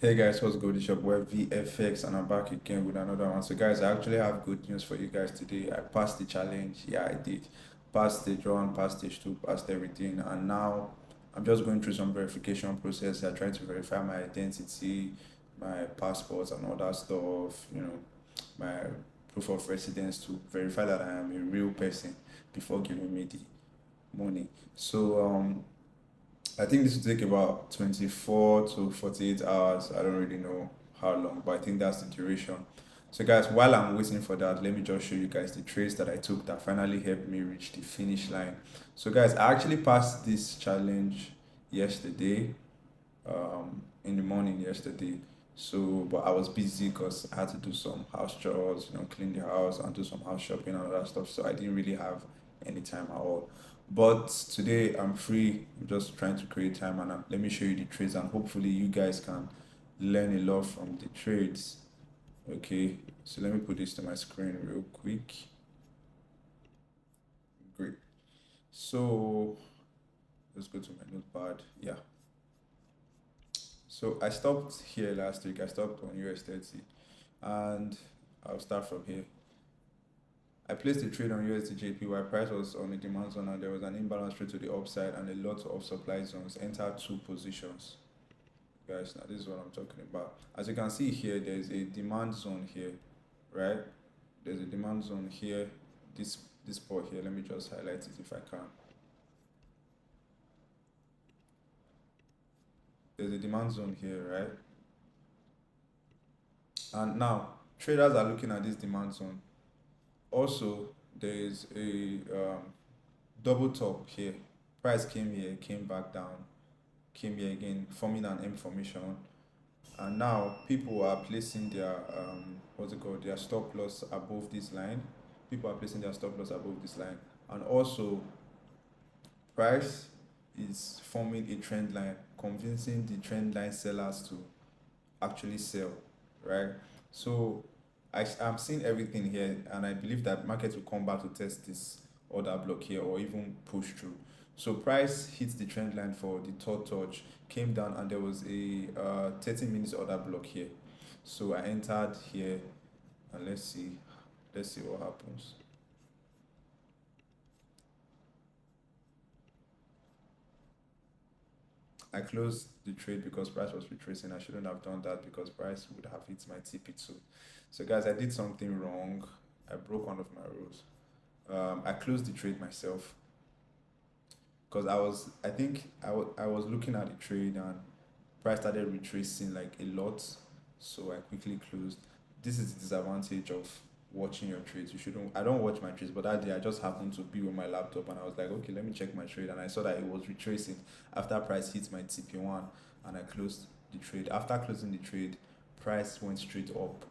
Hey guys, what's good? It's your boy VFX and I'm back again with another one. So guys, I actually have good news for you guys today. I passed the challenge. Yeah, I did. Passed stage one, passed stage two, passed everything. And now I'm just going through some verification process. I'm trying to verify my identity, my passports and all that stuff, my proof of residence to verify that I am a real person before giving me the money. So I think this will take about 24 to 48 hours. I don't really know how long, but I think that's the duration. So, guys, while I'm waiting for that, let me just show you guys the trades that I took that finally helped me reach the finish line. So, guys, I actually passed this challenge yesterday, in the morning yesterday. So, but I was busy because I had to do some house chores, clean the house and do some house shopping and all that stuff. So I didn't really have any time at all. But today I'm free. I'm just trying to create time and let me show you the trades and hopefully you guys can learn a lot from the trades. Okay, so let me put this to my screen real quick. Great. So let's go to my notepad. Yeah. So I stopped here last week. I stopped on US 30 and I'll start from here. I placed a trade on USDJP while price was on a demand zone and there was an imbalance trade to the upside and a lot of supply zones entered two positions. Guys, now this is what I'm talking about. As you can see here, there's a demand zone here, right? There's a demand zone here. This part here, let me just highlight it if I can. There's a demand zone here, right? And now traders are looking at this demand zone. Also, there is a double top here. Price came here, came back down, came here again, forming an M formation. And now people are placing their what's it called, their stop loss above this line. People are placing their stop loss above this line. And also price is forming a trend line, convincing the trend line sellers to actually sell, right? So I'm seeing everything here, and I believe that market will come back to test this order block here or even push through. So price hits the trend line for the third touch, came down, and there was a 30 minutes order block here. So I entered here, and let's see what happens. I closed the trade because price was retracing. I shouldn't have done that because price would have hit my TP2. So guys, I did something wrong. I broke one of my rules. I closed the trade myself because I think I was looking at the trade and price started retracing like a lot. So I quickly closed. This is the disadvantage of watching your trades. You shouldn't, I don't watch my trades, but that day I just happened to be with my laptop and I was like, okay, let me check my trade. And I saw that it was retracing after price hit my TP1 and I closed the trade. After closing the trade, price went straight up,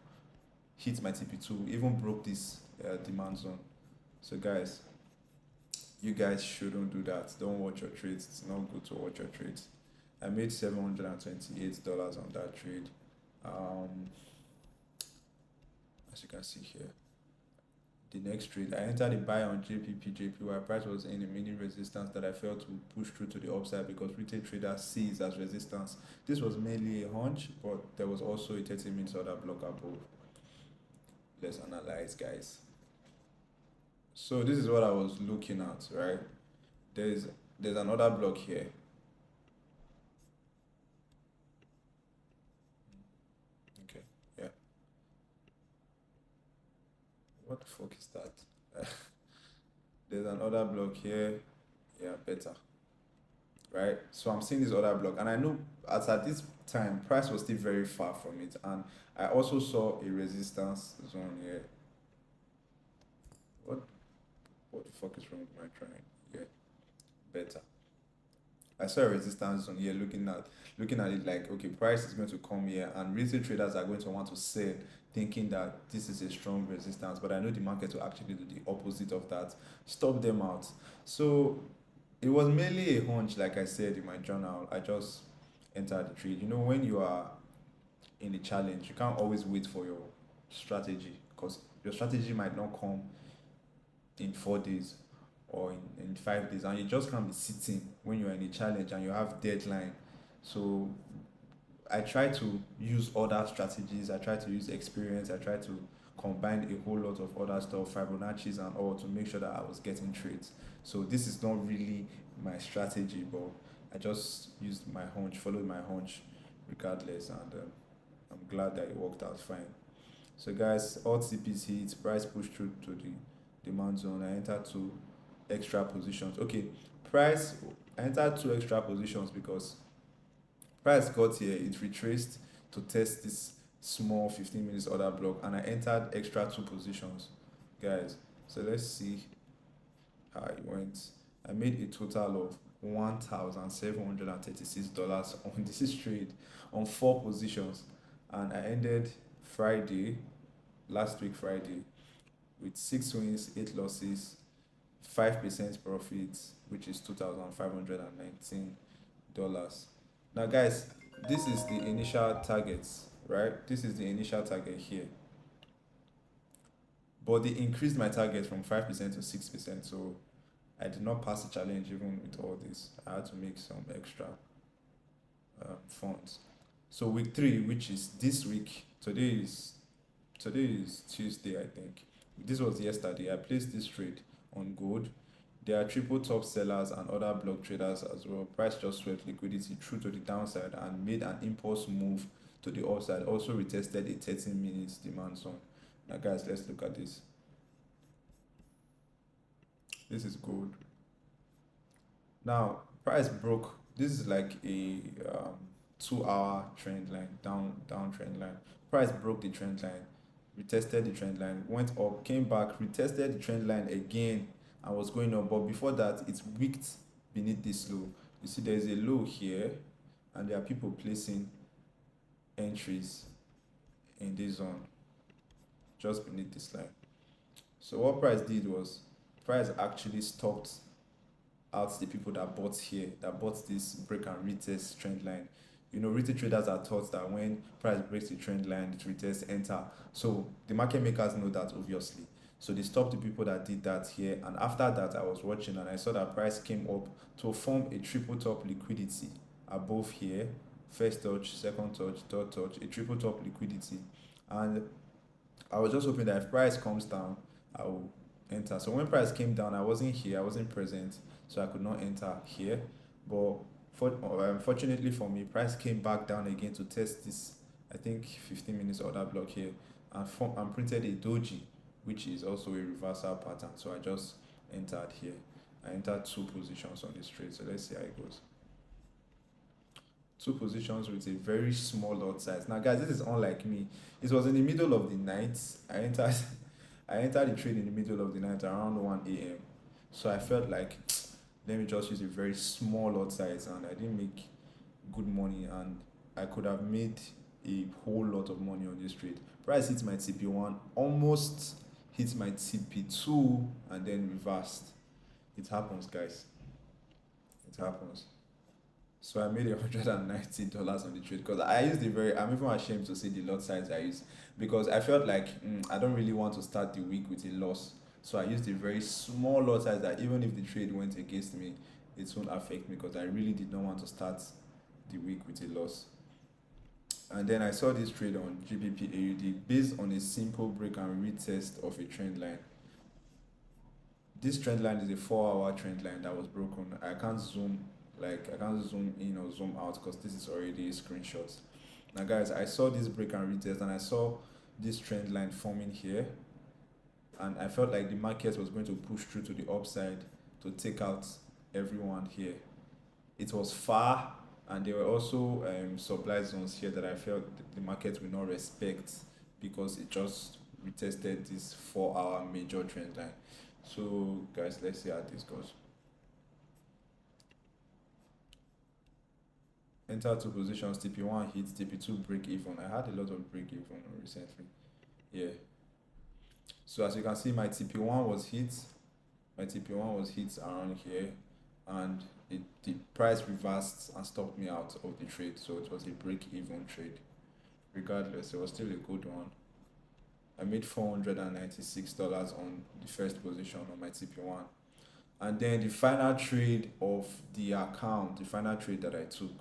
hit my TP2, even broke this demand zone. So guys, you guys shouldn't do that. Don't watch your trades. It's not good to watch your trades. I made $728 on that trade. Um, as you can see here, the next trade, I entered a buy on JPY price was in a mini resistance that I failed to push through to the upside because retail traders see it as resistance. This was mainly a hunch, but there was also a 30 minutes order block above. Let's analyze, guys. So this is what I was looking at, right? There's there's another block here. Okay, yeah. What the fuck is that? There's another block here. Yeah, better. Right? So I'm seeing this other block, and I know at this time price was still very far from it, and I also saw a resistance zone here. What what the fuck is wrong with my trying? Yeah, better. I saw a resistance zone here, looking at it like okay, price is going to come here, and retail traders are going to want to sell, thinking that this is a strong resistance. But I know the market will actually do the opposite of that, stop them out. So it was mainly a hunch, like I said in my journal. I just entered the trade. When you are in a challenge, you can't always wait for your strategy because your strategy might not come in 4 days or in 5 days, and you just can't be sitting when you're in a challenge and you have deadline. So I try to use other strategies. I try to use experience. I try to combine a whole lot of other stuff, Fibonacci's and all, to make sure that I was getting trades. So this is not really my strategy, but I just used my hunch, followed my hunch, regardless, and I'm glad that it worked out fine. So guys, all CPs hit, price pushed through to the demand zone. I entered two extra positions. Okay, price I entered two extra positions because price got here, it retraced to test this small 15 minutes order block, and I entered extra two positions, guys. So let's see how it went. I made a total of $1,736 on this trade on four positions, and I ended Friday, last week Friday, with six wins, eight losses, 5% profit, which is $2,519. Now, guys, this is the initial targets, right? This is the initial target here. But they increased my target from 5% to 6%. So I did not pass the challenge even with all this. I had to make some extra funds. So week three, which is this week, today is Tuesday, I think. This was yesterday. I placed this trade on gold. There are triple top sellers and other block traders as well. Price just swept liquidity through to the downside and made an impulse move to the upside. Also retested a 13 minutes demand zone. Now, guys, let's look at this. This is gold. Now, price broke. This is like a 2 hour trend line, down trend line. Price broke the trend line, retested the trend line, went up, came back, retested the trend line again, and was going up. But before that, it's wicked beneath this low. You see, there's a low here, and there are people placing entries in this zone just beneath this line. So what price did was, price actually stopped out the people that bought here, that bought this break and retest trend line. You know, retail traders are taught that when price breaks the trend line, it retests, enter. So the market makers know that, obviously. So they stopped the people that did that here. And after that, I was watching and I saw that price came up to form a triple top liquidity above here. First touch, second touch, third touch, a triple top liquidity. And I was just hoping that if price comes down, I will enter. So when price came down, I wasn't here, I wasn't present, so I could not enter here. But fortunately for me, price came back down again to test this, I think, 15 minutes order block here, and printed a doji, which is also a reversal pattern. So I just entered here. I entered two positions on this trade. So let's see how it goes. Two positions with a very small lot size. Now, guys, this is unlike me. It was in the middle of the night. I entered I entered the trade in the middle of the night around 1 a.m. So I felt like, let me just use a very small lot size, and I didn't make good money, and I could have made a whole lot of money on this trade. Price hit my TP1, almost hit my TP2, and then reversed. It happens, guys. It happens. So I made $190 on the trade because I used I'm even ashamed to say the lot size I used, because I felt like I don't really want to start the week with a loss. So I used a very small lot size that even if the trade went against me, it won't affect me, because I really did not want to start the week with a loss. And then I saw this trade on GBP AUD based on a simple break and retest of a trend line. This trend line is a 4-hour trend line that was broken. I can't zoom in or zoom out because this is already a screenshot. Now, guys, I saw this break and retest, and I saw this trend line forming here, and I felt like the market was going to push through to the upside to take out everyone here. It was far, and there were also supply zones here that I felt the market will not respect, because it just retested this 4-hour major trend line. So, guys, let's see how this goes. Enter two positions, TP1 hit, TP2 break even. I had a lot of break even recently. Yeah. So as you can see, my TP1 was hit. My TP1 was hit around here, and the price reversed and stopped me out of the trade. So it was a break even trade. Regardless, it was still a good one. I made $496 on the first position on my TP1. And then the final trade of the account, the final trade that I took.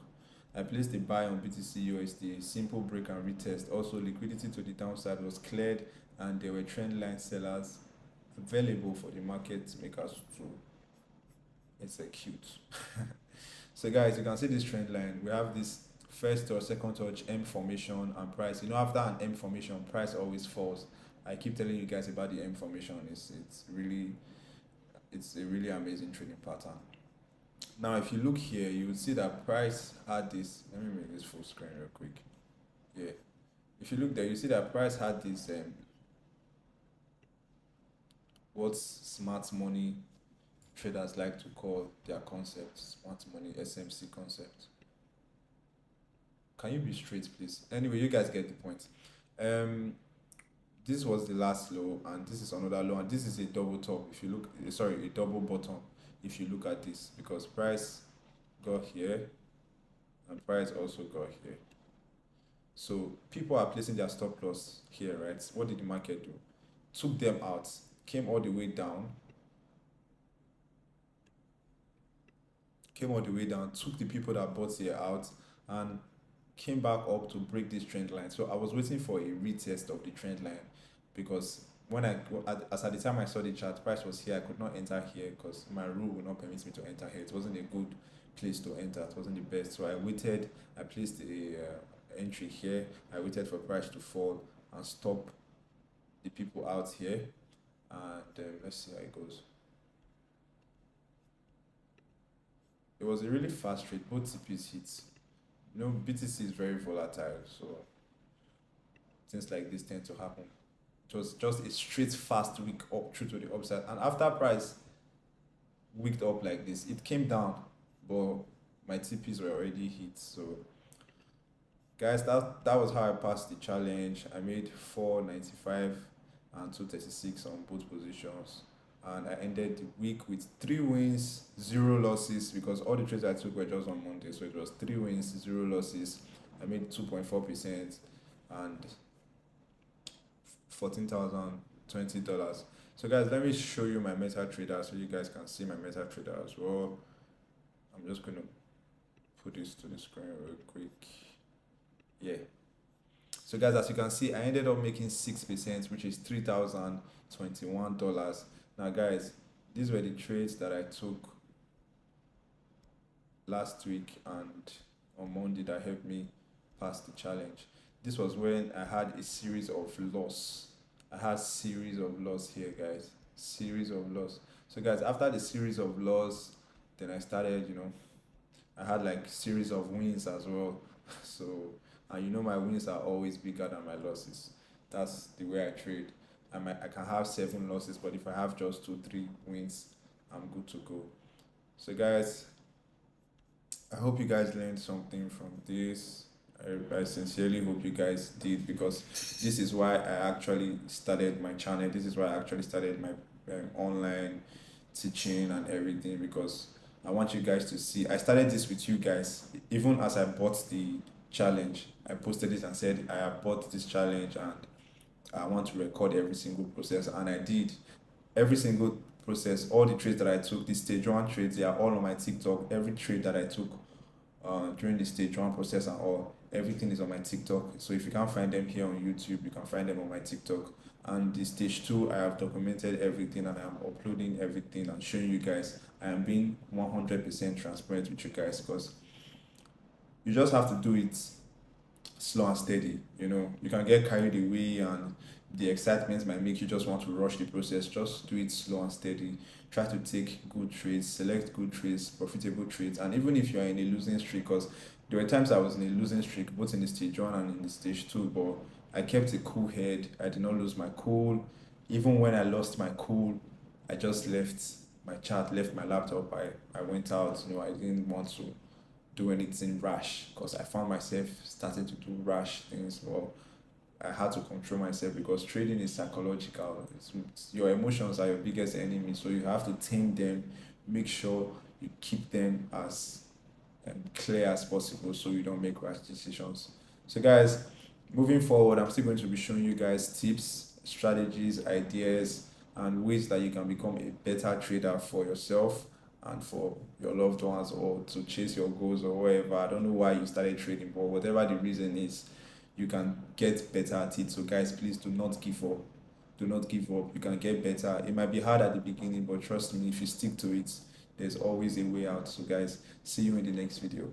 I placed a buy on BTC USD, a simple break and retest. Also, liquidity to the downside was cleared, and there were trend line sellers available for the market makers to execute. So, guys, you can see this trend line. We have this first or second touch M formation and price. You know, after an M formation, price always falls. I keep telling you guys about the M formation. It's a really amazing trading pattern. Now, if you look here, you will see that price had this. Let me make this full screen real quick. Yeah, if you look there, you see that price had this. What smart money traders like to call their concept, smart money SMC concept. Can you be straight, please? Anyway, you guys get the point. Um, this was the last low, and this is another low, and this is a double top. If you look, sorry, a double bottom. If you look at this, because price got here and price also got here. So people are placing their stop loss here, right? What did the market do? Took them out, came all the way down, took the people that bought here out, and came back up to break this trend line. So I was waiting for a retest of the trend line, because when as at the time I saw the chart, price was here. I could not enter here because my rule would not permit me to enter here. It wasn't a good place to enter. It wasn't the best. So I waited. I placed a entry here. I waited for price to fall and stop the people out here. And let's see how it goes. It was a really fast trade. Both TPs hit. You know, BTC is very volatile, so things like this tend to happen. It was just a straight fast wick up through to the upside, and after price wicked up like this, it came down, but my TPs were already hit. So guys, that was how I passed the challenge. I made 495 and 236 on both positions, and I ended the week with 3 wins, 0 losses, because all the trades I took were just on Monday. So it was 3 wins, 0 losses. I made 2.4% and $14,020. So guys, let me show you my MetaTrader so you guys can see my MetaTrader as well. I'm just going to put this to the screen real quick. Yeah. So guys, as you can see, I ended up making 6%, which is $3,021. Now guys, these were the trades that I took last week and on Monday that helped me pass the challenge. This was when I had a series of loss. I had series of loss here, guys. Series of loss. So guys, after the series of loss, then I started, I had like series of wins as well. So, and my wins are always bigger than my losses. That's the way I trade. I can have 7 losses, but if I have just 2-3 wins, I'm good to go. So guys, I hope you guys learned something from this. I sincerely hope you guys did, because this is why I actually started my channel. This is why I actually started my online teaching and everything, because I want you guys to see. I started this with you guys. Even as I bought the challenge, I posted it and said I have bought this challenge and I want to record every single process, and I did every single process. All the trades that I took, the stage 1 trades, they are all on my TikTok. Every trade that I took during the stage 1 process and all, everything is on my TikTok. So if you can't find them here on YouTube, you can find them on my TikTok. And the stage 2, I have documented everything and I'm uploading everything and showing you guys. I am being 100% transparent with you guys, because you just have to do it slow and steady. You can get carried away and the excitement might make you just want to rush the process. Just do it slow and steady. Try to take good trades, select good trades, profitable trades. And even if you are in a losing streak, because there were times I was in a losing streak both in the stage 1 and in the stage 2, but I kept a cool head. I did not lose my cool. Even when I lost my cool, I just left my chat, left my laptop. I went out. I didn't want to do anything rash, because I found myself starting to do rash things. Well, I had to control myself, because trading is psychological. Your emotions are your biggest enemy, so you have to tame them. Make sure you keep them as clear as possible, so you don't make rash decisions. So guys, moving forward, I'm still going to be showing you guys tips, strategies, ideas, and ways that you can become a better trader for yourself and for your loved ones, or to chase your goals or whatever. I don't know why you started trading, but whatever the reason is, you can get better at it. So guys, please do not give up. Do not give up. You can get better. It might be hard at the beginning, but trust me, if you stick to it, there's always a way out. So guys, see you in the next video.